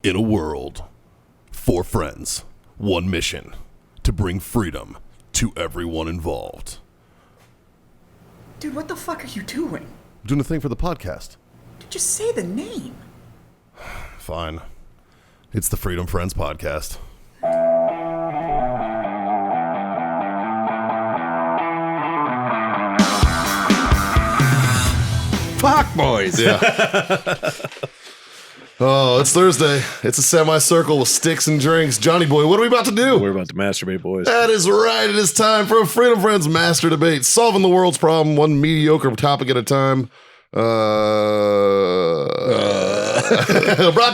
In a world, 4 friends, 1 mission, to bring freedom to everyone involved. Dude, what the fuck are you doing? I'm doing a thing for the podcast. Dude, just say the name. Fine. It's the Freedom Friends Podcast. Fuck, boys. Yeah. Oh, it's Thursday. It's a semicircle with sticks and drinks. Johnny boy, what are we about to do? We're about to masturbate, boys. That is right. It is time for a Freedom Friends Master Debate, solving the world's problem one mediocre topic at a time. Brought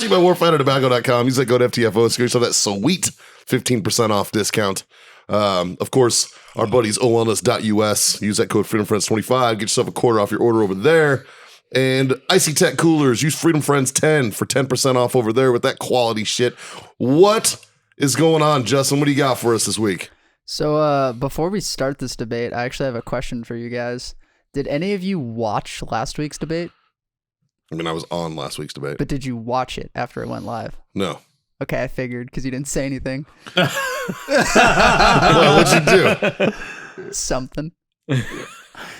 to you by warfightertobacco.com. Use that code FTFO. Secure yourself that sweet 15% off discount. Of course, our buddies owellness.us. Use that code FreedomFriends25. Get yourself a quarter off your order over there. And Icy Tech Coolers. Use Freedom Friends 10 for 10% off over there with that quality shit. What is going on, Justin? What do you got for us this week? So before we start this debate, I actually have a question for you guys. Did any of you watch last week's debate? I mean, I was on last week's debate. But did you watch it after it went live? No. Okay, I figured because you didn't say anything. Well, what'd you do? Something.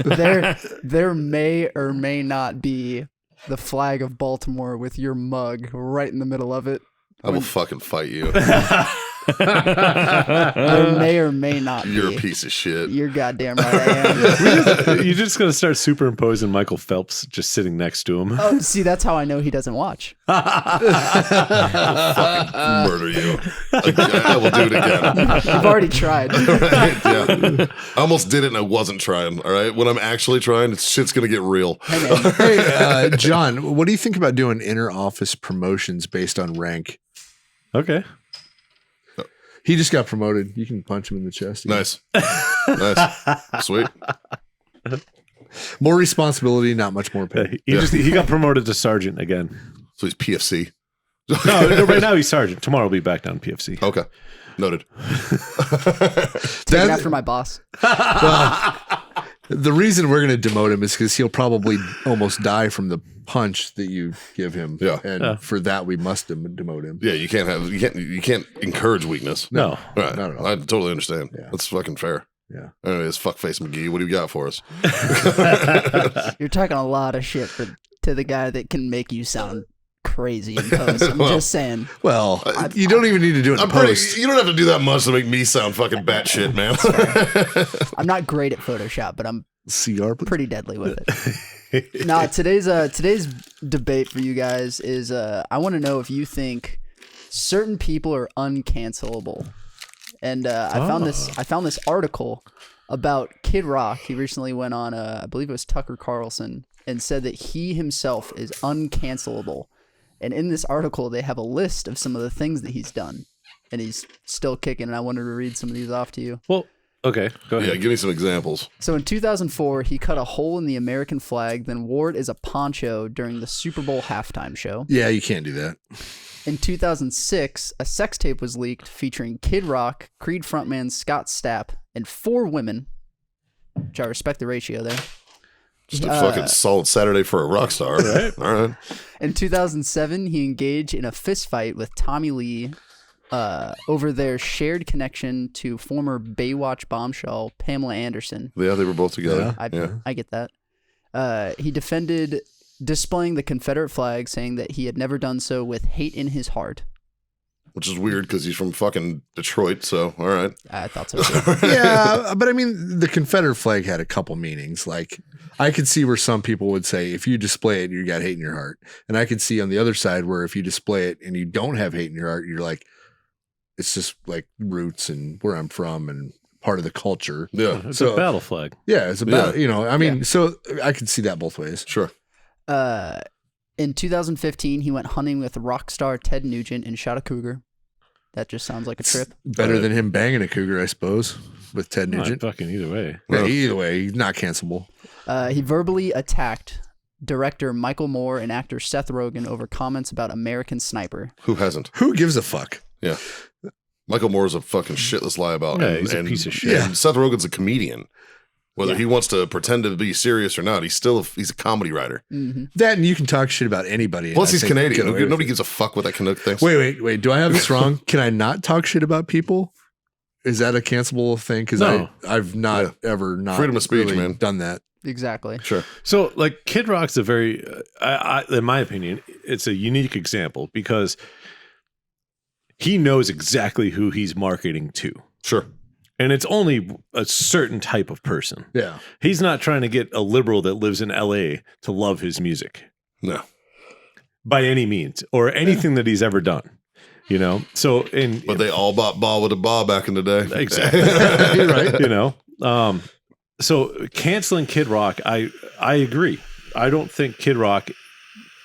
There may or may not be the flag of Baltimore with your mug right in the middle of it. I will fucking fight you. There may or may not be. You're a piece of shit. You're goddamn right I am. You're just going to start superimposing Michael Phelps just sitting next to him. Oh, see, that's how I know he doesn't watch. Fucking murder you. I will do it again. You've already tried. Right? Yeah. I almost did it and I wasn't trying. All right. When I'm actually trying, shit's going to get real. Hey, John, what do you think about doing inner office promotions based on rank? Okay. He just got promoted. You can punch him in the chest. Nice. Nice. Sweet. More responsibility, not much more pay. He got promoted to sergeant again. So he's PFC. No, right now he's sergeant. Tomorrow he'll be back down PFC. Okay. Noted. Take it after my boss. The reason we're going to demote him is because he'll probably almost die from the punch that you give him. Yeah. And for that, we must demote him. Yeah, you can't encourage weakness. No. Right. Not at all. I totally understand. Yeah. That's fucking fair. Yeah. Anyways, fuckface McGee, what do you got for us? You're talking a lot of shit to the guy that can make you sound crazy in post. I'm just saying. Well, you don't even need to do it in post. You don't have to do that much to make me sound fucking batshit, man. I'm not great at Photoshop, but I'm CR, pretty deadly with it. Now, today's debate for you guys is I want to know if you think certain people are uncancelable. And I found this article about Kid Rock. He recently went on I believe it was Tucker Carlson and said that he himself is uncancelable. And in this article, they have a list of some of the things that he's done, and he's still kicking. And I wanted to read some of these off to you. Well, okay, go ahead. Yeah, give me some examples. So in 2004, he cut a hole in the American flag, then wore it as a poncho during the Super Bowl halftime show. Yeah, you can't do that. In 2006, a sex tape was leaked featuring Kid Rock, Creed frontman Scott Stapp, and 4 women, which I respect the ratio there. Just a fucking solid Saturday for a rock star. Right. All right. In 2007, he engaged in a fist fight with Tommy Lee over their shared connection to former Baywatch bombshell Pamela Anderson. Yeah, they were both together. I get that. He defended displaying the Confederate flag, saying that he had never done so with hate in his heart. Which is weird because he's from fucking Detroit, so all right. I thought so too. Yeah, but I mean, the Confederate flag had a couple meanings. Like, I could see where some people would say, if you display it, you got hate in your heart. And I could see on the other side where if you display it and you don't have hate in your heart, you're like, it's just like roots and where I'm from and part of the culture. Yeah. It's a battle flag. Yeah, it's about, so I could see that both ways. Sure. In 2015, he went hunting with rock star Ted Nugent and shot a cougar. That just sounds like a trip. Better than him banging a cougar, I suppose, with Ted Nugent. Fucking either way. Yeah, either way, he's not cancelable. He verbally attacked director Michael Moore and actor Seth Rogen over comments about American Sniper. Who hasn't? Who gives a fuck? Yeah. Michael Moore's a fucking shitless lie about. Yeah, he's a piece of shit. And Seth Rogen's a comedian. Whether he wants to pretend to be serious or not, he's a comedy writer. That, and you can talk shit about anybody. Plus, and I he's think Canadian. get away with Nobody it. gives a fuck what that Canuck thinks. Wait. Do I have this wrong? Can I not talk shit about people? Is that a cancelable thing? Because No. I've not ever not Freedom of speech, really man. done that. Exactly. Sure. So, like, Kid Rock's a very, in my opinion, it's a unique example because he knows exactly who he's marketing to. Sure. And it's only a certain type of person. Yeah. He's not trying to get a liberal that lives in LA to love his music No. by any means or anything that he's ever done. You know? So, But they all bought ball with a ball back in the day. exactly. You're right. You know? So canceling Kid Rock, I agree. I don't think Kid Rock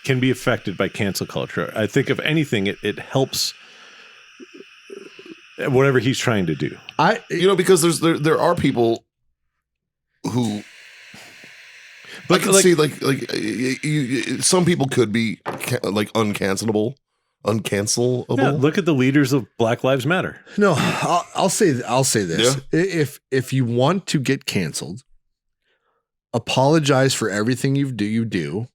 can be affected by cancel culture. I think if anything, it helps whatever he's trying to do. Because there are people who I can see some people could be like uncancelable. Yeah, look at the leaders of Black Lives Matter. No, I'll say this. Yeah. If you want to get canceled, apologize for everything you do,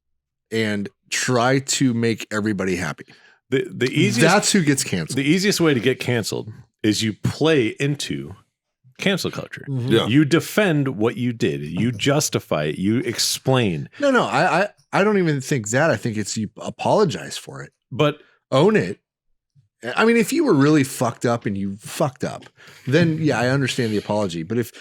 and try to make everybody happy. The easiest That's who gets canceled. the easiest way to get canceled is you play into cancel culture. Yeah. You defend what you did. You justify it. You explain. No, I don't even think that. I think it's you apologize for it. But Own it. I mean, if you were really fucked up and you fucked up, then yeah, I understand the apology. But if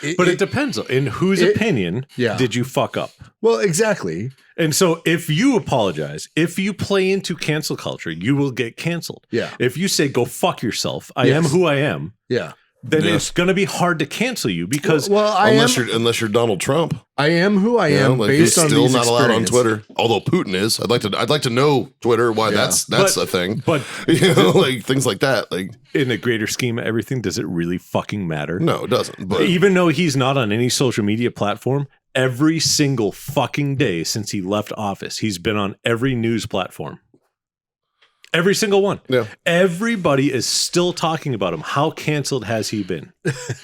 it depends. In whose opinion did you fuck up? Well, exactly. And so if you apologize, if you play into cancel culture, you will get canceled. Yeah. If you say, go fuck yourself, I am who I am, Yeah. then Yes. it's going to be hard to cancel you because unless you're Donald Trump. I am who I am Like, based he's on still these not allowed on experience. Twitter. Although Putin is. I'd like to know Twitter why that's But- a thing. but like things like that. Like in the greater scheme of everything, does it really fucking matter? no, it doesn't. But Even though he's not on any social media platform, every single fucking day since he left office, he's been on every news platform. Every single one. Yeah. Everybody is still talking about him. How canceled has he been?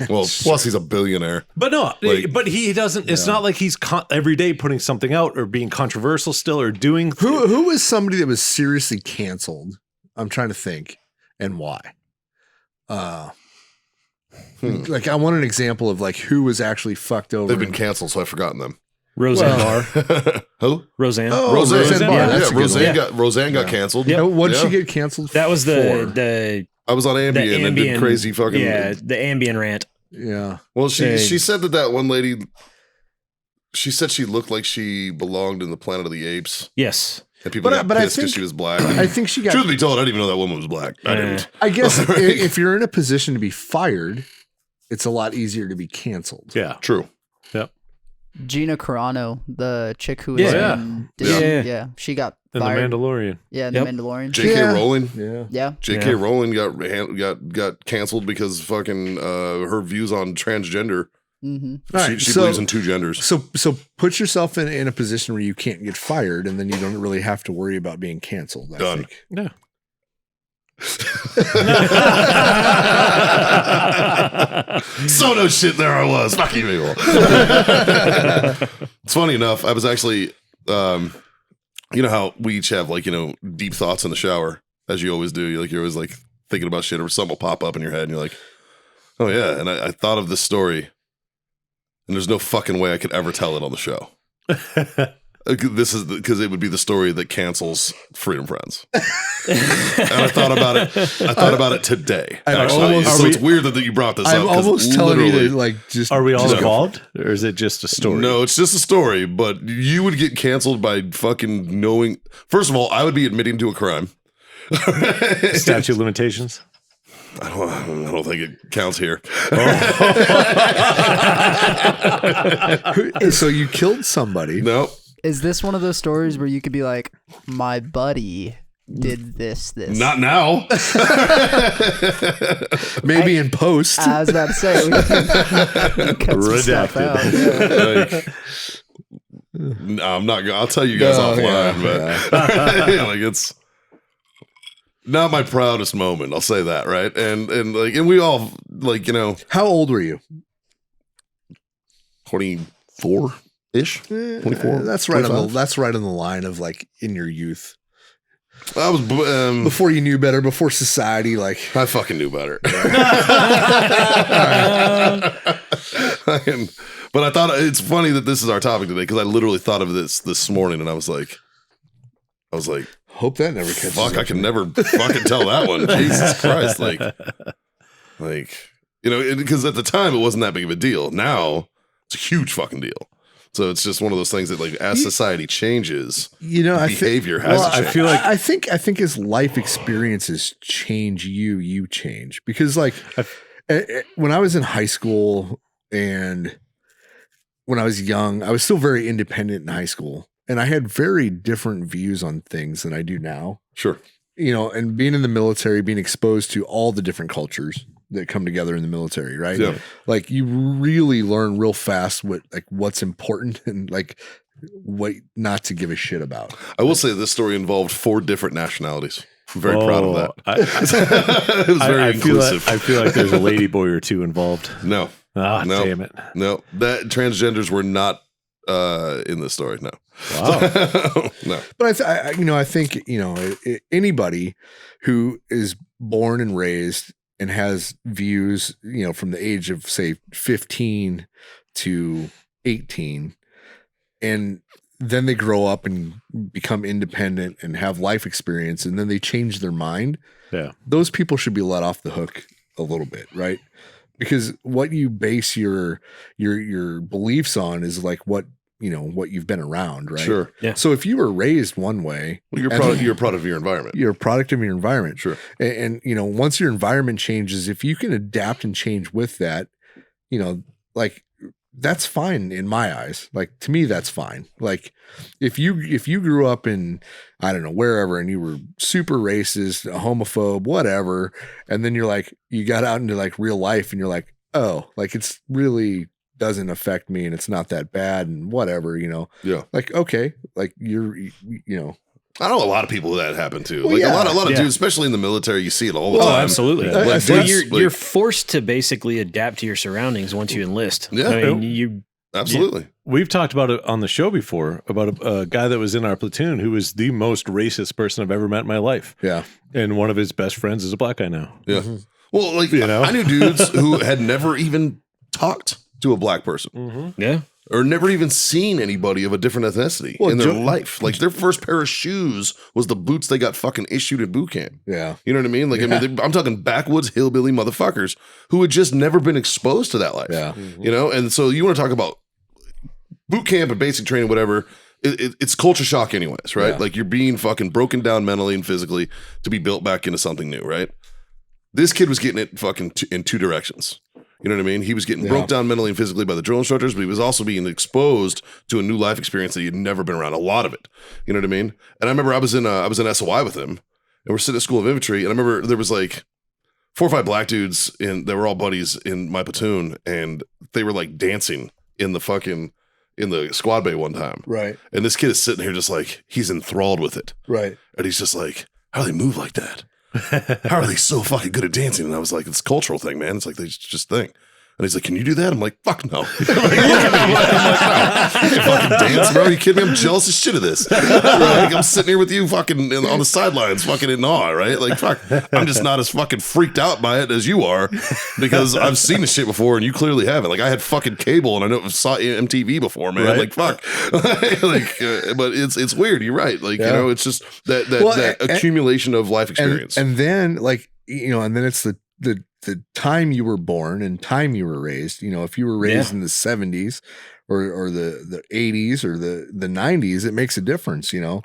well, plus he's a billionaire. But no, Like- but he doesn't. It's not like he's every day putting something out or being controversial still or doing. Who was somebody that was seriously canceled? I'm trying to think, and why. Like I want an example of like who was actually fucked over. They've been canceled, so I've forgotten them. Roseanne Barr. Who? Roseanne. Oh, Roseanne Barr. Barr. That's a good one. Roseanne got canceled. Yep. What did Yeah. she get canceled That was for? the I was on Ambien and did crazy fucking. the Ambien rant. Yeah. Well, she Hey. said that one lady. She said she looked like she belonged in the Planet of the Apes, Yes. and people got But I pissed because think- she was black. I think she got. Truth be told, I didn't even know that woman was black. I didn't. I guess if you're in a position to be fired, it's a lot easier to be canceled. Yeah. True. Gina Carano, the chick who was Yeah. in Yeah. Yeah. she got And the fired. Mandalorian. Yeah, in The Yep. Mandalorian. J.K. Yeah. Rowling. Yeah. Yeah. J.K. Yeah. Rowling got canceled because fucking her views on transgender. Mm-hmm. All right, She so- believes in two genders. So put yourself in a position where you can't get fired, and then you don't really have to worry about being canceled. I Done. think. Yeah. So no shit, there I was. Fuck you, people. It's funny enough. I was actually, you know how we each have like, deep thoughts in the shower, as you always do. You're always like thinking about shit, or something will pop up in your head, and you're like, oh yeah. And I thought of this story, and there's no fucking way I could ever tell it on the show. This is because it would be the story that cancels Freedom Friends. And I thought about it. I thought about it today. Actually, so it's weird that you brought this I'm up. 'cause almost telling you literally- to like just. Are we all just- involved, or is it just a story? No, it's just a story, but you would get canceled by fucking knowing. First of all, I would be admitting to a crime. Statute of limitations. I don't think it counts here. So you killed somebody. No. Is this one of those stories where you could be like, my buddy did this? Not now. Maybe in post. I was about to say, we can cut some stuff out. Yeah. Like, no, I'm not going. I'll tell you guys No, offline, yeah, but like it's not my proudest moment. I'll say that, right? And we all like, How old were you? 24-ish, 24. That's right 25. that's right on the line of like in your youth. I was Before you knew better, before society, like I fucking knew better. But I thought it's funny that this is our topic today because I literally thought of this morning and I was like, hope that never catches. fuck, up I to can me. never fucking tell that one. Jesus Christ, like because at the time it wasn't that big of a deal. Now it's a huge fucking deal. So it's just one of those things that, like, as society changes, behavior has to change. I feel like I think as life experiences change, you change because, like, when I was in high school and when I was young, I was still very independent in high school, and I had very different views on things than I do now. Sure, and being in the military, being exposed to all the different cultures that come together in the military, right? Yeah. Like you really learn real fast what's important and like what not to give a shit about. I will say this story involved 4 different nationalities. I'm very proud of that. I It was very inclusive. I feel like there's a lady boy or two involved. No, Ah, No. damn it. no, that transgenders were not in this story. No, Wow. no. But I think anybody who is born and raised and has views, from the age of say 15 to 18, and then they grow up and become independent and have life experience, and then they change their mind. Yeah. Those people should be let off the hook a little bit, right? Because what you base your beliefs on is like what you've been around, right? Sure. Yeah. So if you were raised one way, Well, you're a product of your environment. you're a product of your environment. Sure. And once your environment changes, if you can adapt and change with that, like that's fine in my eyes. Like to me, that's fine. Like if you grew up in, I don't know, wherever, and you were super racist, a homophobe, whatever, and then you got out into like real life and you're like, oh, like it's really doesn't affect me and it's not that bad and whatever, Yeah. like, okay, like you're. I know a lot of people that happened to. Well, Like yeah. a lot of Yeah. dudes, especially in the military, you see it all the Oh, time. absolutely. I Like, feel Well, dudes, you're like- forced to basically adapt to your surroundings once you enlist. Yeah. I mean, you Absolutely. We've talked about it on the show before about a guy that was in our platoon who was the most racist person I've ever met in my life. Yeah. And one of his best friends is a black guy now. Yeah. Well, like You know? I knew dudes who had never even talked to a black person yeah. or never even seen anybody of a different ethnicity Well, in their Joe- life. Like their first pair of shoes was the boots they got fucking issued at boot camp. Yeah. You know what I mean? Like, I mean, I'm talking backwoods hillbilly motherfuckers who had just never been exposed to that life. Yeah. And so you want to talk about boot camp and basic training, whatever. It's culture shock, anyways, right? Yeah. Like you're being fucking broken down mentally and physically to be built back into something new, right? This kid was getting it fucking in 2 directions. You know what I mean? He was getting broke down mentally and physically by the drill instructors, but he was also being exposed to a new life experience that he had never been around. A lot of it. You know what I mean? And I remember I was in SOI with him, and we're sitting at School of Infantry, and I remember there was like 4 or 5 black dudes they were all buddies in my platoon, and they were like dancing in the squad bay one time. Right. And this kid is sitting here just like he's enthralled with it. Right. And he's just like, how do they move like that? How are they so fucking good at dancing? And I was like, it's a cultural thing, man. It's like they just think. And he's like, can you do that? I'm like, fuck no. I'm like, look at me. I'm like, no. I can't fucking dance, bro. Are you kidding me? I'm jealous as shit of this. Like, I'm sitting here with you fucking on the sidelines, fucking in awe, right? Like, fuck. I'm just not as fucking freaked out by it as you are because I've seen this shit before and you clearly haven't. Like, I had fucking cable and I saw MTV before, man. Right. Like, fuck. But it's weird. You're right. Like, it's just that and- accumulation of life experience. And then and then it's the time you were born and time you were raised. If you were raised in the 70s or the 80s or the 90s, it makes a difference, yeah.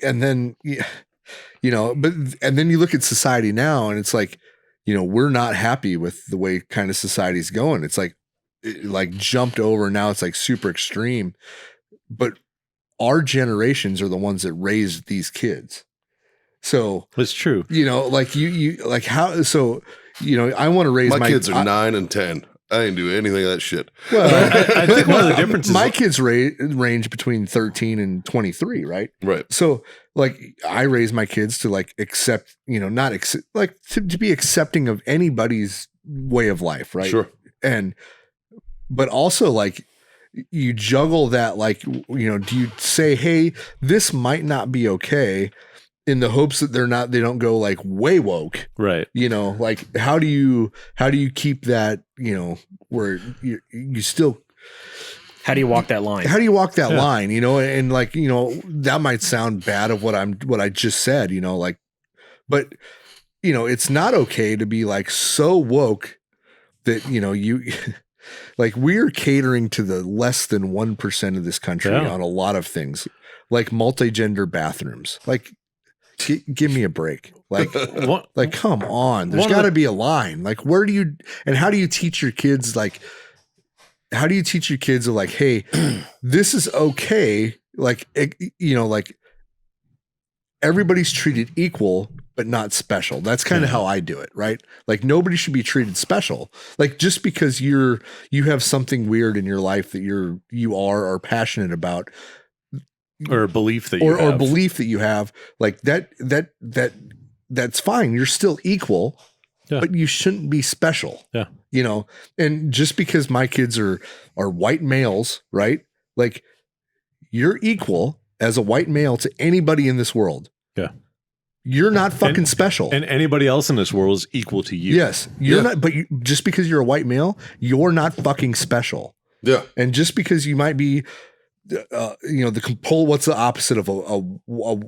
And then, and then you look at society now and it's like, we're not happy with the way kind of society's going. It's like, it jumped over. Now it's like super extreme, but our generations are the ones that raised these kids. So It's true. like you like how, so, I want to raise My kids are 9 and 10. I didn't do anything of that shit. Well, I think one of the differences. my kids range between 13 and 23, right? Right. So like I raise my kids to like accept, not accept, like to be accepting of anybody's way of life, right? Sure. And but also like you juggle that, like, you know, do you say, hey, this might not be okay, in the hopes that they don't go like way woke, Right. you know, like how do you keep that, you know, where you still, How do you walk that line? how do you walk that line, you know, and like, you know, that might sound bad of what I just said, you know, like, but you know, it's not okay to be like so woke that, you know, you like we're catering to the less than 1% of this country on a lot of things, like multi-gender bathrooms. Like, give me a break. Like, like, come on, there's got to be a line. Like, where do you, and how do you teach your kids? Like, how do you teach your kids like, hey, this is okay. Like, you know, like everybody's treated equal, but not special. That's kind of how I do it, right? Like nobody should be treated special. Like just because you have something weird in your life that you are passionate about, or a belief that or belief that you have, like that's fine. You're still equal, but you shouldn't be special. Yeah. You know, and just because my kids are white males, right? Like you're equal as a white male to anybody in this world. Yeah. You're not fucking special. And anybody else in this world is equal to you. Yes. You're not, but just because you're a white male, you're not fucking special. Yeah. And just because you might be, you know, what's the opposite of a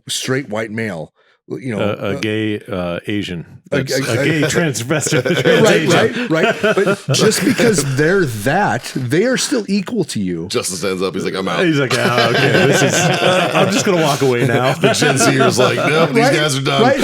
straight white male? You know, a gay Asian, a gay transvestite, right. But just because they are still equal to you. Justin stands up. He's like, I'm out. He's like, okay, this is. I'm just gonna walk away now. The Gen Zers like, no, these guys are done. Right?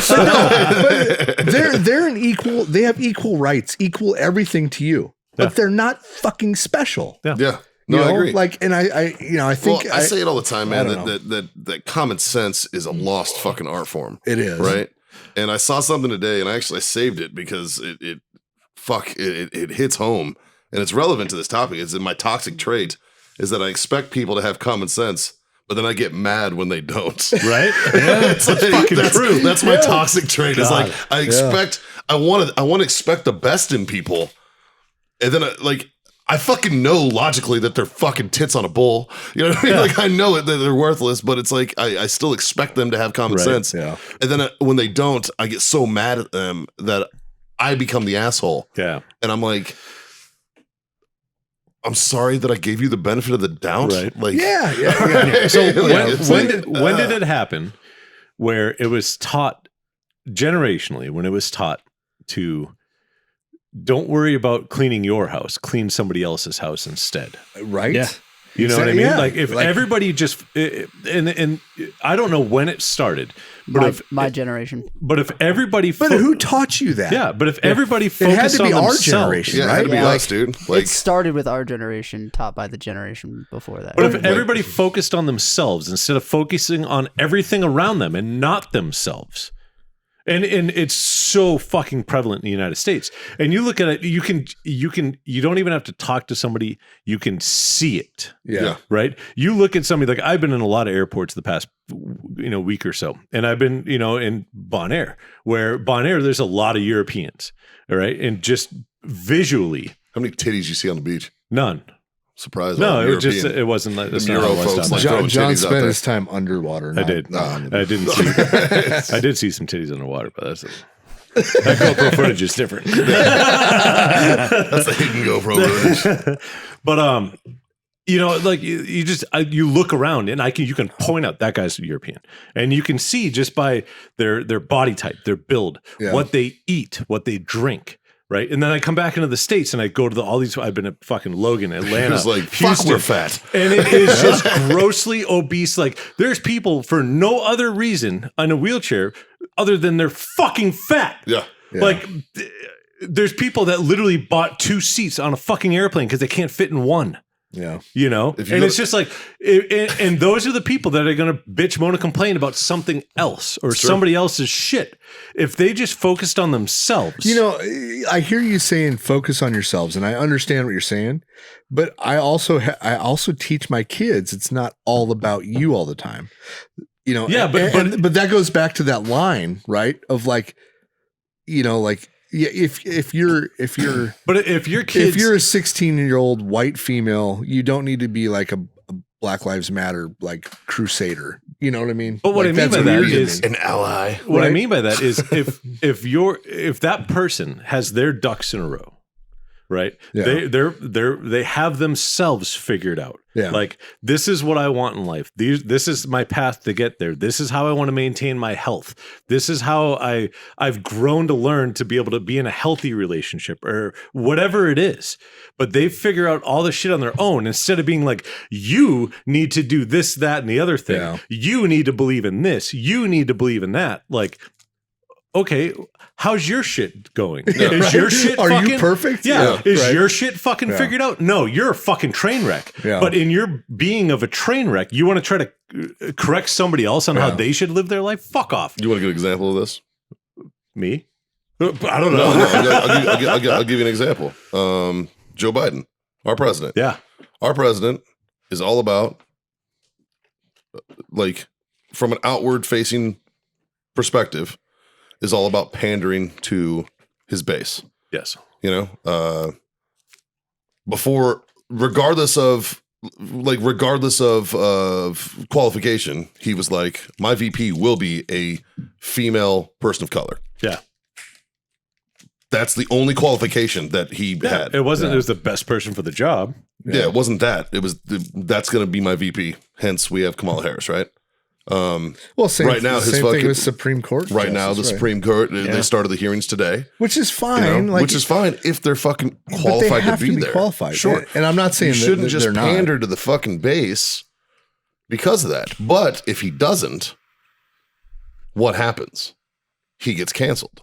But they're an equal. They have equal rights, equal everything to you. But they're not fucking special. Yeah. No, I agree. Like, and I think I say it all the time, man. That common sense is a lost fucking art form. It is, right. And I saw something today, and I saved it because it hits home, and it's relevant to this topic. It's in my toxic trait is that I expect people to have common sense, but then I get mad when they don't. Right? Yeah, it's like, fucking true. That's my toxic trait. Is like I expect I want to expect the best in people, and then I fucking know logically that they're fucking tits on a bowl. You know what I mean? Like I know it that they're worthless, but it's like I still expect them to have common sense. Yeah. And then when they don't, I get so mad at them that I become the asshole. Yeah. And I'm like, I'm sorry that I gave you the benefit of the doubt. Right. Like, yeah. So when did it happen where it was taught generationally, when it was taught to don't worry about cleaning your house, clean somebody else's house instead. Right. Yeah. You know what I mean? Yeah. Like if everybody just, and I don't know when it started, but my generation. But if everybody, but who taught you that? Yeah. But if everybody it had focused to on be our themselves, generation, yeah, it right? had to be us, dude. Like It started with our generation, taught by the generation before that. but if everybody focused on themselves instead of focusing on everything around them and not themselves. And it's so fucking prevalent in the United States. And you look at it, you don't even have to talk to somebody. You can see it. Yeah. Right. You look at somebody like I've been in a lot of airports the past, week or so. And I've been, in Bonaire, where Bonaire, there's a lot of Europeans. All right. And just visually. how many titties you see on the beach? None. Surprise. No, it wasn't like that's not Euro how I folks stopped. like John throwing titties out spent there. his time underwater. I did. not- I didn't see. I did see some titties underwater, but that's that GoPro footage is different. That's the hidden GoPro footage. But you look around and you can point out that guy's European, and you can see just by their body type, their build, what they eat, what they drink. Right. And then I come back into the States and I go to all these. I've been at fucking Logan, Atlanta, It's like, fuck, Houston, we're fat. and it is just grossly obese. Like there's people for no other reason in a wheelchair other than they're fucking fat. Yeah. Like there's people that literally bought 2 seats on a fucking airplane because they can't fit in one. Yeah. It's just like, and those are the people that are going to bitch, moan, and complain about something else or somebody else's shit. If they just focused on themselves. I hear you saying focus on yourselves, and I understand what you're saying, but I also teach my kids it's not all about you all the time. Yeah, but that goes back to that line, right? Of like, like Yeah, if you're But if your kids, if you're a 16-year-old white female, you don't need to be like a Black Lives Matter like crusader. You know what I mean? But what I mean that's by that weird to is me. An ally. what I Right? mean by that is if that person has their ducks in a row, right? Yeah. They have themselves figured out. Yeah. Like, this is what I want in life. This is my path to get there. This is how I want to maintain my health. This is how I've grown to learn to be able to be in a healthy relationship or whatever it is. But they figure out all this shit on their own instead of being like, you need to do this, that, and the other thing. Yeah. You need to believe in this. You need to believe in that. Like, okay, how's your shit going? Is your shit Are fucking, you perfect? Yeah. Is right. your shit fucking figured out? No, you're a fucking train wreck. Yeah. But in your being of a train wreck, you want to try to correct somebody else on how they should live their life? Fuck off. You want a good example of this? Me? I don't know. I'll give you an example. Joe Biden, our president. Yeah. Our president is all about, like, from an outward facing perspective, is all about pandering to his base. Yes. You know, before, regardless of qualification, he was like, my VP will be a female person of color. Yeah. That's the only qualification that he had. It wasn't, it was the best person for the job. Yeah, it wasn't that. It was that's going to be my VP. Hence, we have Kamala Harris, right? Well, same, right now, his same fucking- thing with Supreme Court. Right now, the justice, right. Supreme Court, they started the hearings today. Which is You fine. know, like, which is fine if they're fucking but they qualified have to be be there. qualified. Sure. And I'm not saying You that shouldn't just they're not. pander to the fucking base because of that. But if he doesn't, what happens? He gets canceled.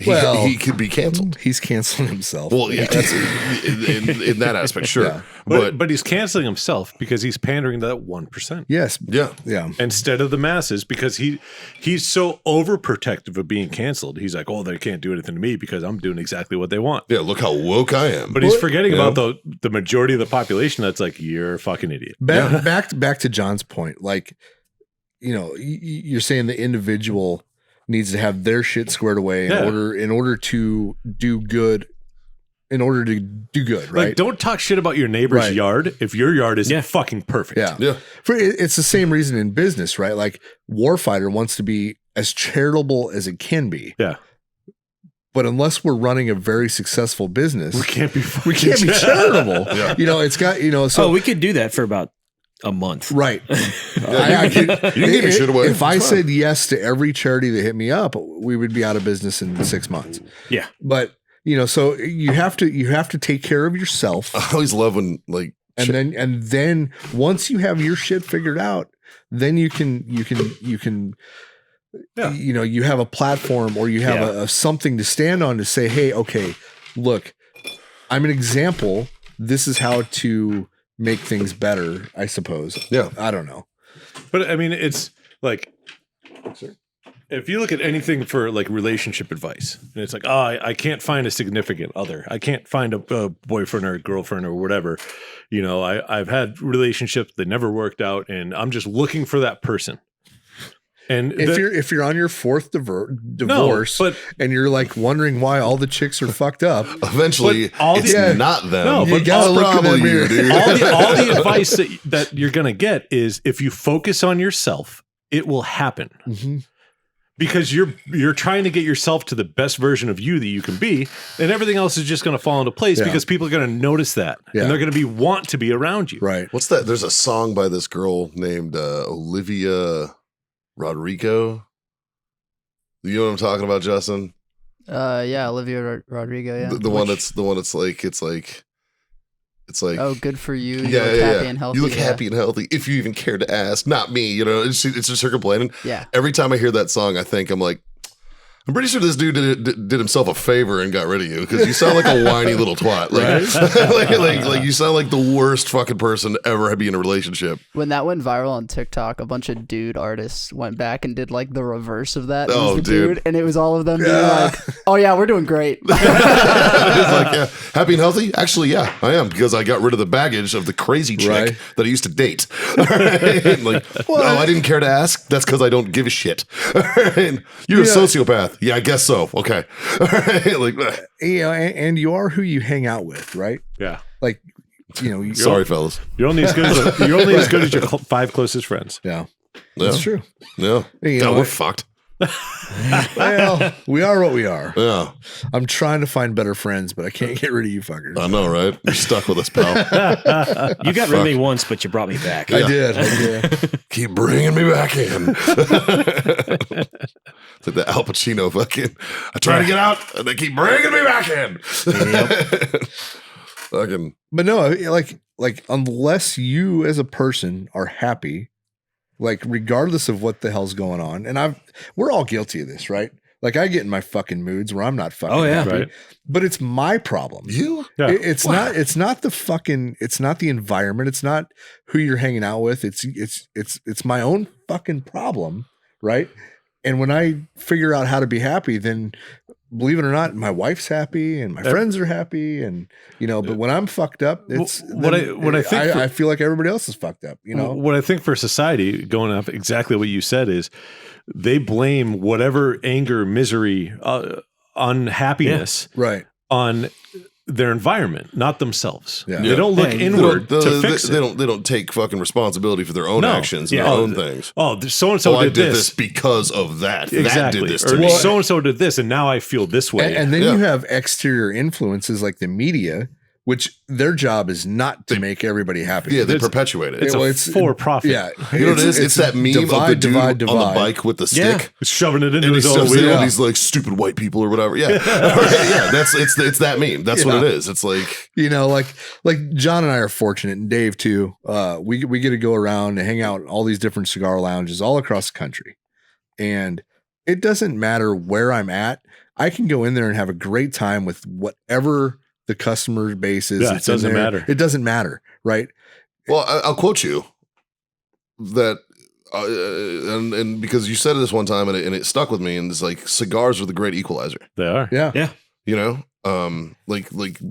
Well, he could be canceled. He's canceling himself. Well, yeah, that's in that aspect, sure. Yeah. But he's canceling himself because he's pandering to that 1%. Yes. Yeah. Yeah. Instead of the masses, because he's so overprotective of being canceled. He's like, oh, they can't do anything to me because I'm doing exactly what they want. Yeah, look how woke I am. But he's forgetting Yeah. about the majority of the population that's like, you're a fucking idiot. Back to John's point. Like, you know, you're saying the individual needs to have their shit squared away in order to do good. In order to do good, right? Like, don't talk shit about your neighbor's Right. yard if your yard is fucking perfect. Yeah. Yeah. It's the same reason in business, right? Like, Warfighter wants to be as charitable as it can be. Yeah. But unless we're running a very successful business, We can't be we can't be charitable. Yeah. You know, it's got, you know, so we could do that for about a month. right. Yeah, you can give your shit away. If I It's fine. said yes to every charity that hit me up, we would be out of business in 6 months. Yeah. But, you know, so you have to take care of yourself. I always love when, like, And then once you have your shit figured out, then you can you know, you have a platform or you have a something to stand on to say, hey, okay, look, I'm an example. This is how to make things better, I suppose. Yeah. I don't know. But I mean, it's like, if you look at anything for like relationship advice, and it's like, oh, I can't find a significant other. I can't find a boyfriend or a girlfriend or whatever. You know, I've had relationships that never worked out, and I'm just looking for that person. And If you're on your fourth divorce, but- and you're like wondering why all the chicks are fucked up, eventually, But all it's the- not them. No, you but gotta it's look in the probably mirror. you, dude. all the advice that you're going to get is if you focus on yourself, it will happen. Mhm. Because you're trying to get yourself to the best version of you that you can be, and everything else is just going to fall into place Yeah. because people are going to notice that, Yeah. and they're going to want to be around you. right? What's that? There's a song by this girl named Olivia Rodrigo. You know what I'm talking about, Justin? Yeah, Olivia Rodrigo. Yeah, The one that's like it's like oh, good for you. You yeah, look yeah, happy yeah. and healthy. You look yeah. happy and healthy. If you even care to ask, not me. You know, it's just her complaining. Yeah. Every time I hear that song, I think I'm like, I'm pretty sure this dude did himself a favor and got rid of you because you sound like a whiny little twat. Like, like you sound like the worst fucking person to ever be in a relationship. When that went viral on TikTok, a bunch of dude artists went back and did like the reverse of that. It was Oh, the dude. and it was all of them being like, "Oh yeah, we're doing great." It's like, yeah, happy and healthy? Actually, yeah, I am because I got rid of the baggage of the crazy chick Right. that I used to date. All right? Like, oh, I didn't care to ask. That's because I don't give a shit. All right? You're a sociopath. death. Yeah, I guess so. Okay. All right. Like, and you are who you hang out with, right? Yeah. Like, sorry, fellas. You're only as good as your 5 closest friends. Yeah, Yeah. that's true. Yeah. You God, know we're what? fucked. Well, we are what we are. Yeah. I'm trying to find better friends, but I can't get rid of you fuckers. I know, right? You're stuck with us, pal. You got rid of me once, but you brought me back. I did. Keep bringing me back in. It's like the Al Pacino fucking. I try to get out, and they keep bringing me back in. Fucking. But no, like unless you as a person are happy, like regardless of what the hell's going on, and we're all guilty of this, right? Like I get in my fucking moods where I'm not fucking happy, right. but it's my problem. You? Yeah. It's not the environment. It's not who you're hanging out with. It's my own fucking problem, right? And when I figure out how to be happy, then believe it or not, my wife's happy and my friends are happy, and but when I'm fucked up, I feel like everybody else is fucked up. What I think for society, going off exactly what you said, is they blame whatever anger, misery, unhappiness, right, on their environment, not themselves. Yeah. They don't look inward to fix it. They don't take fucking responsibility for their own actions and their own things. Oh, so and so I did this because of that. Exactly. That did this to or me. so and so did this, and now I feel this way. and then you have exterior influences like the media, which their job is not to make everybody happy. Yeah, they perpetuate it. It's for profit. Yeah, You know what it is? It's that meme of the dude on the bike with the stick. Shoving it into And his he's own wheel. these like stupid white people or whatever. Yeah. Yeah, it's that meme. That's what it is. It's like, like John and I are fortunate, and Dave too. We get to go around and hang out in all these different cigar lounges all across the country. And it doesn't matter where I'm at. I can go in there and have a great time with whatever the customer base is. Yeah, it doesn't matter. It doesn't matter, right? well, I'll quote you that, and because you said this one time and it stuck with me, and it's like cigars are the great equalizer. They are. Yeah. You know,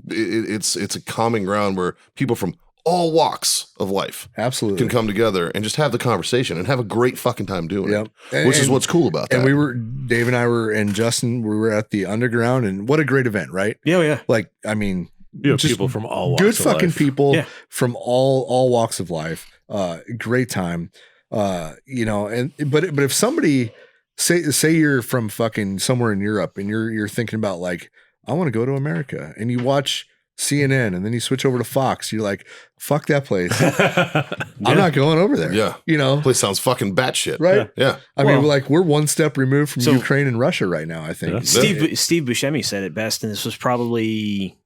it's a common ground where people from all walks of life Absolutely. can come together and just have the conversation and have a great fucking time doing Yep. it, which is what's cool about that. And Dave and I and Justin, we were at the Underground, and what a great event, right? Yeah. Like, I mean, You have just people from all walks good of fucking life. people Yeah. from all walks of life. Great time. But if somebody say you're from fucking somewhere in Europe and you're thinking about like, I want to go to America, and you watch CNN and then you switch over to Fox, you're like, fuck that place. I'm not going over there. Yeah. Place sounds fucking batshit. Right. Yeah. I mean, like we're one step removed from So- Ukraine and Russia right now, I think. Yeah. Steve Buscemi said it best, and this was probably,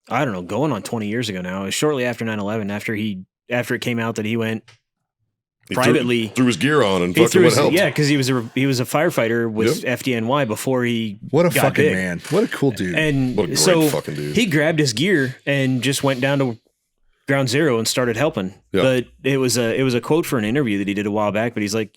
I don't know, going on 20 years ago now. It was shortly after 9/11, after it came out that he went He privately. threw his gear on and He fucking went help. yeah, because he was a firefighter with FDNY before he What a got fucking big. man. What a cool dude. And What a great so fucking dude. he grabbed his gear and just went down to ground zero and started helping. Yeah. But it was a quote for an interview that he did a while back. But he's like,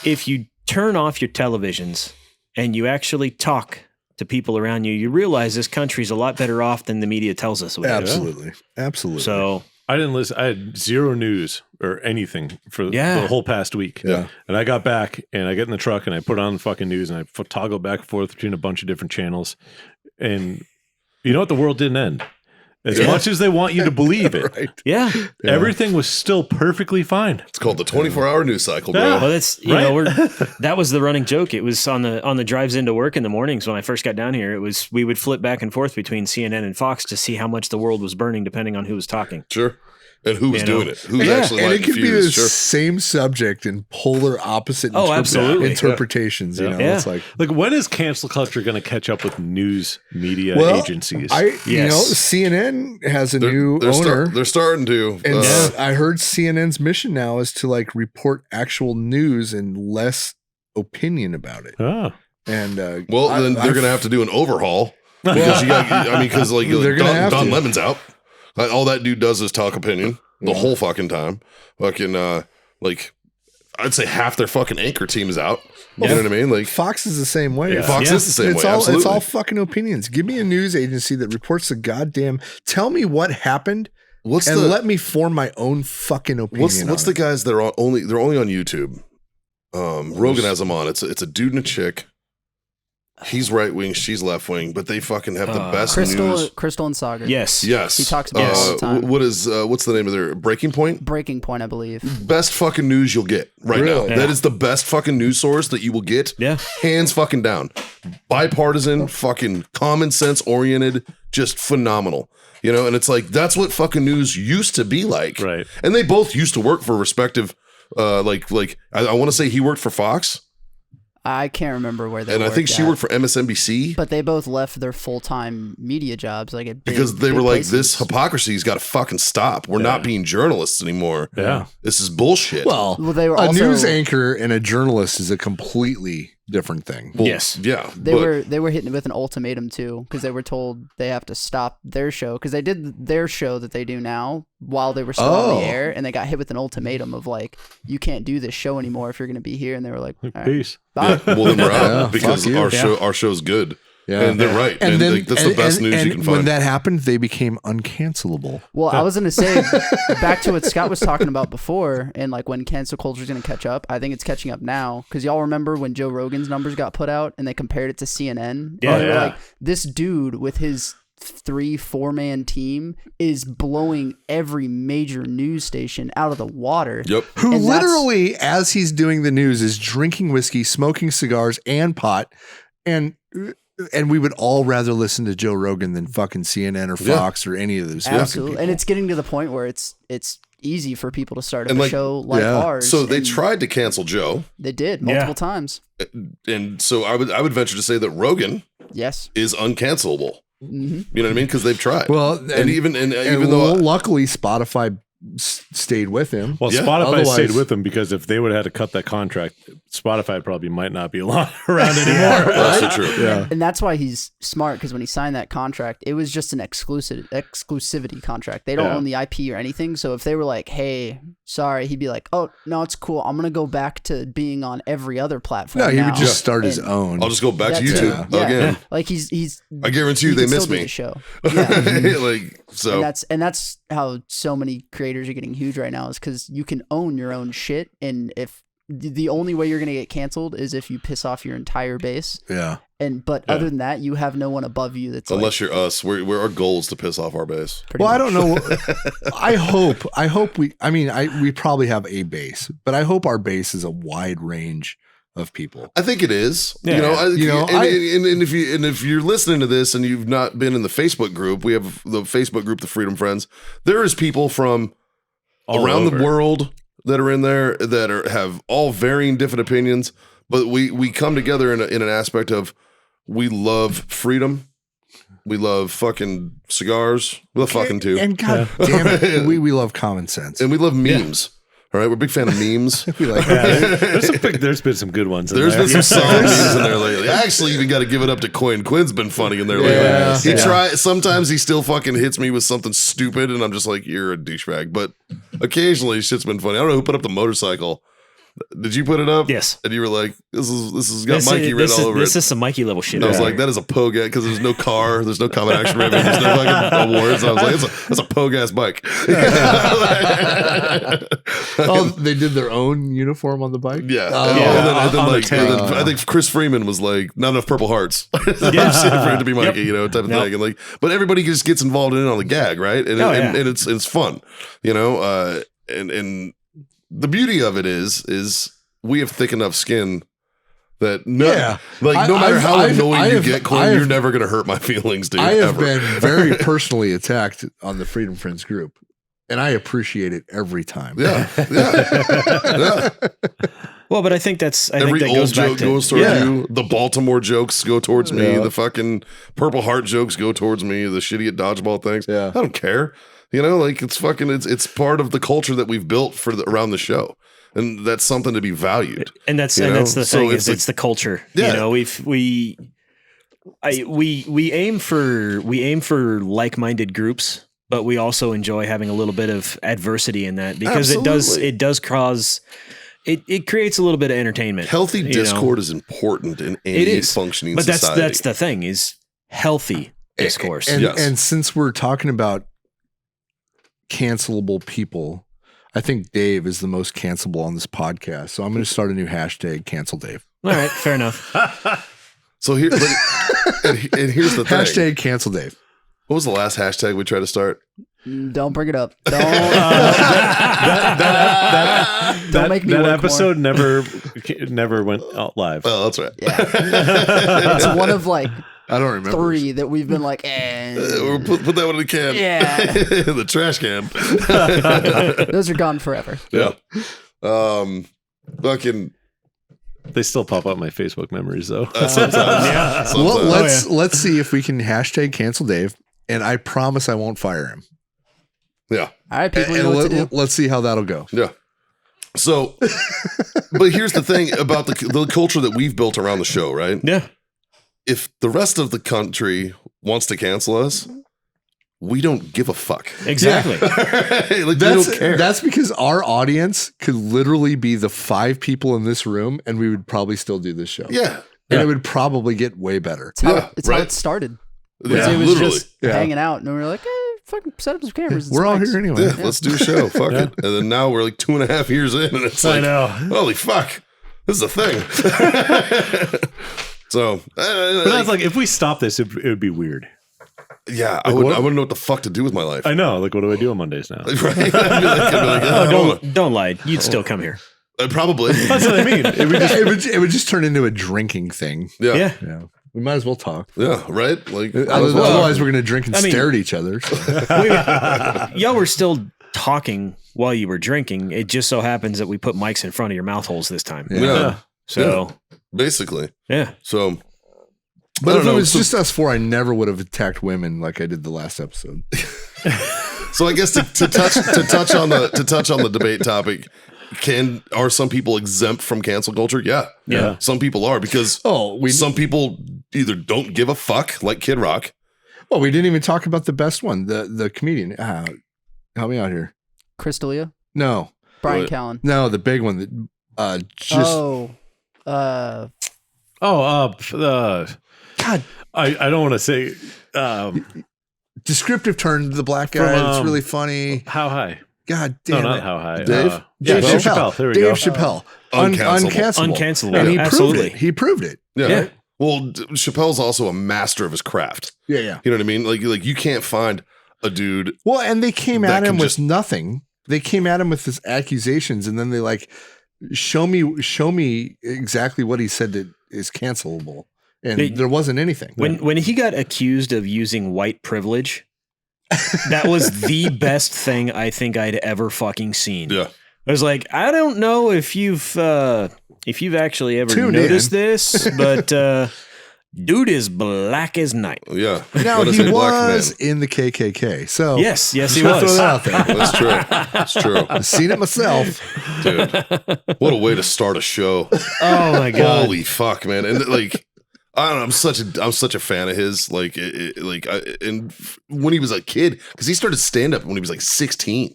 if you turn off your televisions and you actually talk to people around you, you realize this country's a lot better off than the media tells us. it is. Absolutely. Absolutely. So I didn't listen. I had zero news or anything for the whole past week. Yeah. And I got back and I get in the truck and I put on the fucking news and I toggle back and forth between a bunch of different channels. And you know what? The world didn't end. As much as they want you to believe it, right. yeah. everything was still perfectly fine. It's called the 24-hour news cycle, bro. Yeah. Well, that's that was the running joke. It was on the drives into work in the mornings when I first got down here. We would flip back and forth between CNN and Fox to see how much the world was burning, depending on who was talking. Sure. And who was doing it? Who's actually and like it could be the fuse? Sure. same subject in polar opposite absolutely. interpretations. You know, Yeah. it's like when is cancel culture going to catch up with news media agencies? CNN has a new owner. They're starting to. And I heard CNN's mission now is to like report actual news and less opinion about it. Oh. And then they're going to have to do an overhaul because because like They're gonna have Don to. Lemon's out. All that dude does is talk opinion the whole fucking time. Fucking I'd say half their fucking anchor team is out. You know what I mean? Like Fox is the same way. Yeah. Fox is the same way. It's Absolutely. all fucking opinions. Give me a news agency that reports the goddamn. Tell me what happened, let me form my own fucking opinion. What's the guys that are they're only on YouTube? Rogan has them on. It's a dude and a chick. He's right wing, she's left wing, but they fucking have the best news. Crystal and Sagar. Yes. He talks about it all the time. What's the name of their Breaking Point? Breaking Point, I believe. Best fucking news you'll get right now. Yeah. That is the best fucking news source that you will get. Yeah. Hands fucking down. Bipartisan, fucking common sense oriented, just phenomenal. You know, and it's like that's what fucking news used to be like. Right. And they both used to work for respective I want to say he worked for Fox. I can't remember where they And I think she at. worked for MSNBC. But they both left their full-time media jobs like at Because they big were like, places. this hypocrisy's got to fucking stop. We're not being journalists anymore. Yeah. This is bullshit. Well, they were a also, news anchor and a journalist is a completely different thing. Well, Yes. Yeah. They were hitting with an ultimatum too because they were told they have to stop their show because they did their show that they do now while they were still on the air, and they got hit with an ultimatum of like, you can't do this show anymore if you're going to be here, and they were like, all right, Peace. bye. Well, then we're out Yeah, because fuck you. our show's good. Yeah. And they're right. And, like, that's the best news you can find. When that happened, they became uncancelable. Well, I was going to say back to what Scott was talking about before, and like when cancel culture is going to catch up. I think it's catching up now because y'all remember when Joe Rogan's numbers got put out and they compared it to CNN. Yeah, And they were yeah. like, this dude with his 3-4 man team is blowing every major news station out of the water. Yep. Who And that's- literally, as he's doing the news, is drinking whiskey, smoking cigars, and pot, and we would all rather listen to Joe Rogan than fucking CNN or Fox or any of those fucking Absolutely. people. And it's getting to the point where it's easy for people to start up And a like- show like yeah. ours. So they and tried to cancel Joe. They did multiple times. And so I would venture to say that Rogan Yes. is uncancelable. hmm You know what I mean? Because they've tried. Well, and even though luckily Spotify stayed with him. Well, Yeah, Spotify otherwise- stayed with them because if they would have had to cut that contract, Spotify probably might not be around anymore. also true. Yeah. And that's why he's smart because when he signed that contract, it was just an exclusivity contract. They don't Yeah. own the IP or anything. So if they were like, "Hey, sorry," he'd be like, "Oh no, it's cool. I'm gonna go back to being on every other platform." No, he would now." just start his And own. I'll just go back to that's it. YouTube Yeah. again. Like he's. I guarantee you he they can miss still do me. the show. Yeah. Like so. And that's how so many creators are getting huge right now is because you can own your own shit, and if the only way you're gonna get canceled is if you piss off your entire base, Yeah. but other than that, you have no one above you that's Unless like, you're us, we're our goal is to piss off our base. pretty Well, I much. don't know. I hope we probably have a base, but I hope our base is a wide range of people. I think it is. Yeah. And if you're listening to this and you've not been in the Facebook group, we have the Facebook group, the Freedom Friends. There is people from All around over. the world that are in there that have all varying different opinions, but we come together in an aspect of we love freedom. We love fucking cigars. We love fucking too. And God damn it, we love common sense. And we love memes. All right, we're a big fan of memes. We like There's been some good ones. In There's there. been some solid memes in there lately. I actually even got to give it up to Coin. Quinn's been funny in there Yeah. lately. Sometimes he still fucking hits me with something stupid, and I'm just like, you're a douchebag. But occasionally, shit's been funny. I don't know who put up the motorcycle. Did you put it up? Yes. And you were like, this has got Mikey written all over This it. is some Mikey level shit. And I was right like, that is a pogue because there's no car, there's no common action ribbon, there's no fucking awards. I was like, that's a pogue ass bike. oh, they did their own uniform on the bike. Yeah. Oh, And then, on the like, tank. and then I think Chris Freeman was like, not enough Purple Hearts. For it to be Mikey, type of thing. And like, but everybody just gets involved in it on the gag, right? And, and it's fun, and the beauty of it is we have thick enough skin that no matter how annoying you get, Coin, you're never gonna hurt my feelings, dude. I have ever. been very personally attacked on the Freedom Friends group, and I appreciate it every time. Yeah. Well, but I think that's Every that old goes back joke to, goes towards you. The Baltimore jokes go towards me. The fucking Purple Heart jokes go towards me. The shitty at dodgeball things. Yeah. I don't care. Like it's part of the culture that we've built around the show, and that's something to be valued. And that's You know? that's the So thing it's it's the culture. Yeah. We aim for like-minded groups, but we also enjoy having a little bit of adversity in that because Absolutely. it does cause it creates a little bit of entertainment. Healthy you know? discord is important in It any is functioning but society. that's the thing is healthy discourse. And, Yes. and since we're talking about cancelable people, I think Dave is the most cancelable on this podcast. So I'm going to start a new hashtag, cancel Dave. All right, fair enough. So here, and here's the thing. Hashtag cancel Dave. What was the last hashtag we tried to start? Don't bring it up. Don't make me That work episode never went out live. Oh, that's right. more. It's one of like I don't remember. 3 that we've been like, We'll put that one in the can. Yeah. The trash can. Those are gone forever. Yeah. Fucking. They still pop up my Facebook memories though. Sometimes. Yeah. Well, Sometimes. let's see if we can hashtag cancel Dave, and I promise I won't fire him. Yeah. All right, people, you And know what to do. let's see how that'll go. Yeah. So, but here's the thing about the culture that we've built around the show, right? Yeah. If the rest of the country wants to cancel us, we don't give a fuck. Exactly. Like, we don't care. That's because our audience could literally be the 5 people in this room, and we would probably still do this show. Yeah. And it would probably get way better. It's how, Yeah, it's how right. it started. Yeah, It was literally. just Yeah. hanging out, and we were like, fucking set up some cameras. and We're all mics. here anyway. Yeah, let's do a show. Fuck it. And then now we're like 2.5 years in, and it's like, know. holy fuck, this is a thing. So, But that's like if we stop this, it would be weird. yeah, I wouldn't know what the fuck to do with my life. I know. Like, what do I do on Mondays now? Right? I'd be like, I don't know. Don't lie. You'd still come here. Probably. That's what I mean. It would just, It would just turn into a drinking thing. Yeah. Yeah. Yeah. We might as well talk. Yeah, right? Like, Otherwise, we're going to drink and I mean- stare at each other. So. Y'all were still talking while you were drinking. It just so happens that we put mics in front of your mouth holes this time. yeah, So, basically. yeah. So, But I if don't it know. was just us 4, I never would have attacked women like I did the last episode. So I guess to touch on the debate topic, are some people exempt from cancel culture? Yeah. Yeah. Some people are because some people either don't give a fuck, like Kid Rock. Well, we didn't even talk about the best one, the comedian. Help me out here. Chris D'Elia, No, Brian What? Callen. no, the big one that God, I don't want to say descriptive turn to the black guy. From, It's really funny. how high. God No, damn not it. how high. Dave? Yeah, Dave Chappelle. There we Dave go. Chappelle. Uncancelable. Uncancelable. Uncancelable. And he Absolutely. proved it. He proved it. Yeah. Yeah. Well, Chappelle's also a master of his craft. Yeah, yeah. You know what I mean? Like you can't find a dude. Well, and they came That at him can with just- nothing. They came at him with his accusations, and then they like show me exactly what he said that is cancelable, and there wasn't anything. When he got accused of using white privilege, that was the best thing I think I'd ever fucking seen. Yeah. I was like, I don't know if you've actually ever Tune noticed in. this, but dude is black as night. Yeah. now What is he a black was in the KKK, so Yes, he just wanna throw was. that out there. man? That's true. That's true. I've seen it myself. Dude. What a way to start a show. Oh my god. Holy fuck, man! And like, I don't know. I'm such a fan of his. Like, and when he was a kid, because he started stand up when he was like 16.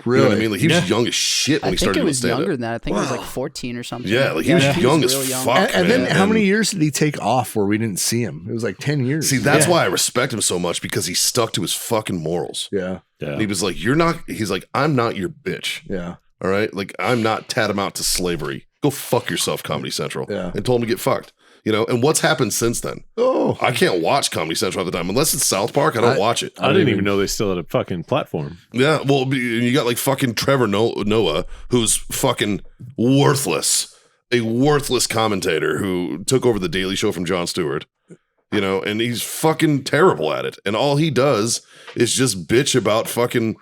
Really? You know what I mean? Like he was Yeah. young as shit when I he think started it doing was stand younger up. than that. I think it was like 14 or something. Yeah, like he was young as real fuck. And then man. how many years did he take off where we didn't see him? It was like 10 years. See, that's why I respect him so much because he stuck to his fucking morals. yeah, Yeah. And he was like, "You're not." He's like, "I'm not your bitch." yeah. All right, like I'm not tantamount to slavery. Go fuck yourself, Comedy Central. Yeah. And told him to get fucked. You know, and what's happened since then? Oh, I can't watch Comedy Central at the time unless it's South Park. I don't watch it. I didn't even know they still had a fucking platform. Yeah, well, you got like fucking Trevor Noah, who's fucking worthless, a worthless commentator who took over the Daily Show from Jon Stewart. You know, and he's fucking terrible at it. And all he does is just bitch about fucking.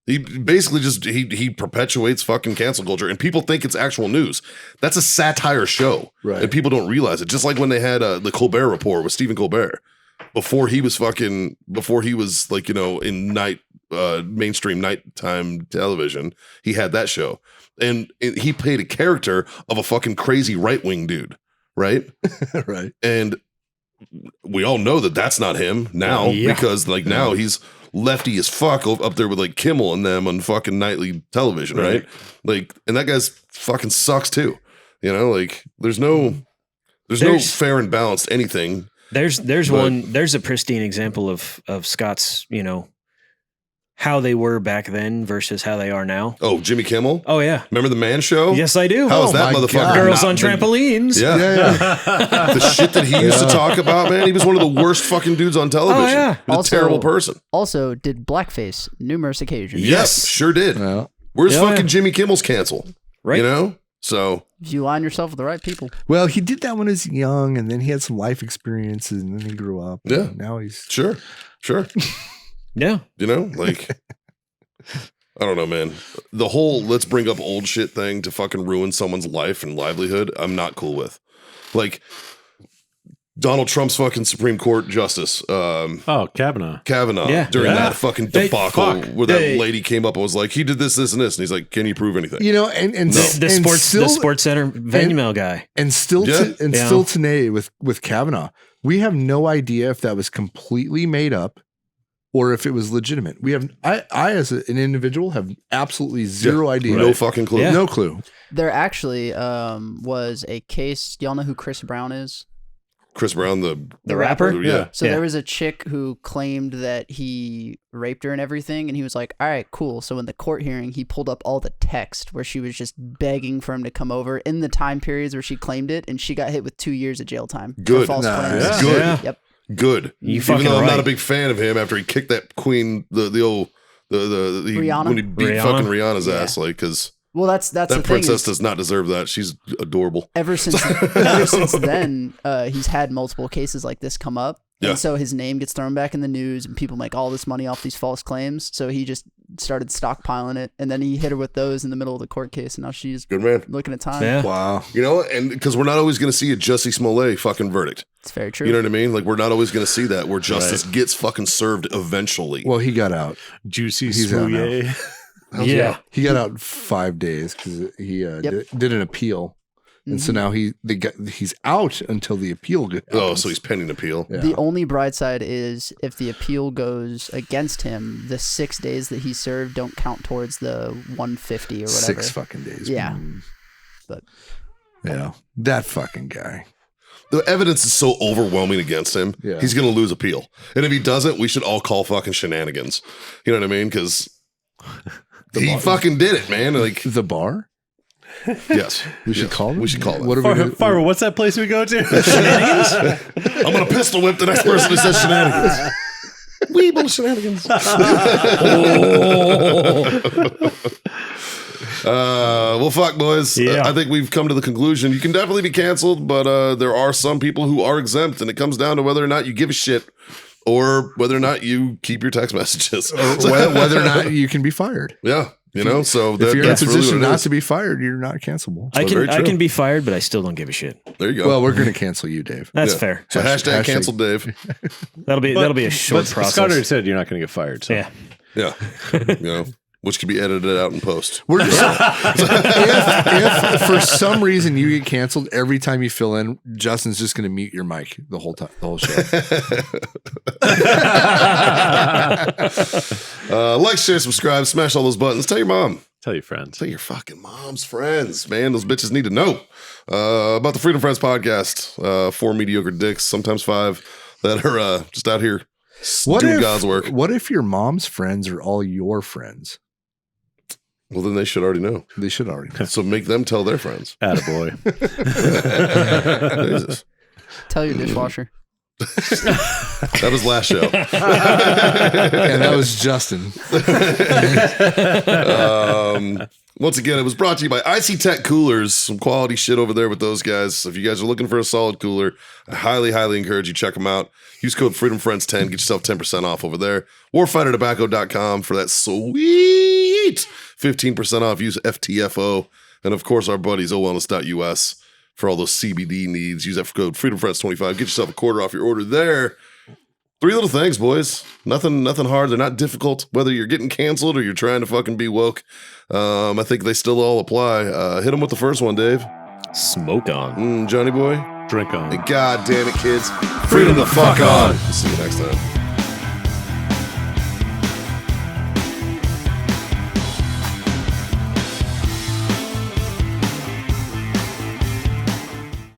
He basically just he perpetuates fucking cancel culture, and people think it's actual news. That's a satire show, Right. and people don't realize it. Just like when they had the Colbert Report with Stephen Colbert, before he was like, you know, in mainstream nighttime television, he had that show, and he played a character of a fucking crazy right wing dude, right? right. And we all know that that's not him now because like now he's lefty as fuck up there with like Kimmel and them on fucking nightly television, right? Like, and that guy's fucking sucks too. You know, like there's no fair and balanced anything. There's a pristine example of Scott's, you know, how they were back then versus how they are now. Oh, Jimmy Kimmel? Oh yeah. Remember the Man Show? Yes, I do. How is that my motherfucker? God. Girls not on been- trampolines. Yeah. The shit that he used to talk about, man. He was one of the worst fucking dudes on television. Oh, yeah. He was Also- a terrible person. Also, did blackface numerous occasions. Yes, sure did. Well, Where's Yeah, fucking yeah. Jimmy Kimmel's cancel? Right. You know? So, If you line yourself with the right people. well, he did that when he was young, and then he had some life experiences, and then he grew up. and Yeah. now he's sure. Yeah. You know? Like, I don't know, man. The whole let's bring up old shit thing to fucking ruin someone's life and livelihood, I'm not cool with. Like, Donald Trump's fucking Supreme Court Justice, Kavanaugh. Kavanaugh, Yeah. during Yeah. that fucking They- debacle fuck. where that They- lady came up and was like, he did this, this, and this. And he's like, can you prove anything? you know, and The and sports still, center venue mail guy. and still Yeah. still today with Kavanaugh, we have no idea if that was completely made up or if it was legitimate. We have I as an individual have absolutely zero idea. No fucking clue. Yeah. No clue. There actually was a case. Y'all know who Chris Brown is? Chris Brown, the rapper? Yeah. So Yeah. there was a chick who claimed that he raped her and everything, and he was like, all right, cool. So in the court hearing, he pulled up all the text where she was just begging for him to come over in the time periods where she claimed it, and she got hit with 2 years of jail time for Good. false Nice. claims. Yeah. Good. Yeah. Yep. Good. You Even fucking though I'm not right. a big fan of him after he kicked that queen, the old Rihanna? when he beat Rihanna? fucking Rihanna's Yeah. ass, like, because Well, that's that the thing. princess Is does not deserve that. She's adorable. ever since then, he's had multiple cases like this come up. Yeah. And so his name gets thrown back in the news, and people make all this money off these false claims. So he just started stockpiling it, and then he hit her with those in the middle of the court case, and now she's Good man. looking at time. Yeah. Wow. You know, and because we're not always going to see a Jussie Smollett fucking verdict. It's very true. You know what I mean? Like, we're not always going to see that where justice gets fucking served eventually. Well, he got out. Juicy He's out now. Smouye. Yeah. He got out 5 days because he did an appeal, and so now he's out until the appeal. Oh, so he's pending appeal. Yeah. The only bright side is if the appeal goes against him, the 6 days that he served don't count towards the 150 or whatever. 6 fucking days. Yeah. Mm. But Yeah, that fucking guy. The evidence is so overwhelming against him. Yeah. He's going to lose appeal. And if he doesn't, we should all call fucking shenanigans. You know what I mean? Because he fucking did it, man. Like, The bar? yes. We should call him? We should call him. What are we gonna, Farmer, what's that place we go to? I'm going to pistol whip the next person who says shenanigans. Weeble shenanigans. Well, fuck, boys. Yeah. I think we've come to the conclusion. You can definitely be canceled, but there are some people who are exempt, and it comes down to whether or not you give a shit or whether or not you keep your text messages. whether or not you can be fired. Yeah, you know. So If you're in a that's really position what it not is. to be fired, you're not cancelable. I very can true. be fired, but I still don't give a shit. There you go. Well, we're going to cancel you, Dave. That's Yeah. fair. So hashtag Hashtag- cancel Dave. That'll be a short But process. Scott already said you're not going to get fired. So. Yeah. Yeah, you know, which could be edited out in post. We're just, if for some reason you get canceled every time you fill in, Justin's just going to mute your mic the whole time, the whole show. Like, share, subscribe, smash all those buttons. Tell your mom. Tell your friends. Tell your fucking mom's friends, man. Those bitches need to know about the Freedom Friends podcast. 4 mediocre dicks, sometimes 5, that are just out here doing God's work. What if your mom's friends are all your friends? Well, then they should already know. They should already know. So make them tell their friends. Attaboy. Jesus. tell your dishwasher. That was last show. And that was Justin. Once again, it was brought to you by Icy Tech Coolers. Some quality shit over there with those guys. If you guys are looking for a solid cooler, I highly, highly encourage you check them out. Use code FreedomFriends10. Get yourself 10% off over there. WarfighterTobacco.com for that sweet 15% off. Use FTFO. And of course, our buddies, OWellness.us for all those CBD needs. Use that code FreedomFriends25. Get yourself a quarter off your order there. 3 little things, boys. Nothing hard. They're not difficult. Whether you're getting canceled or you're trying to fucking be woke, I think they still all apply. Hit them with the first one, Dave. Smoke on. Johnny boy. Drink on. And God damn it, kids. Freedom the fuck on. See you next time.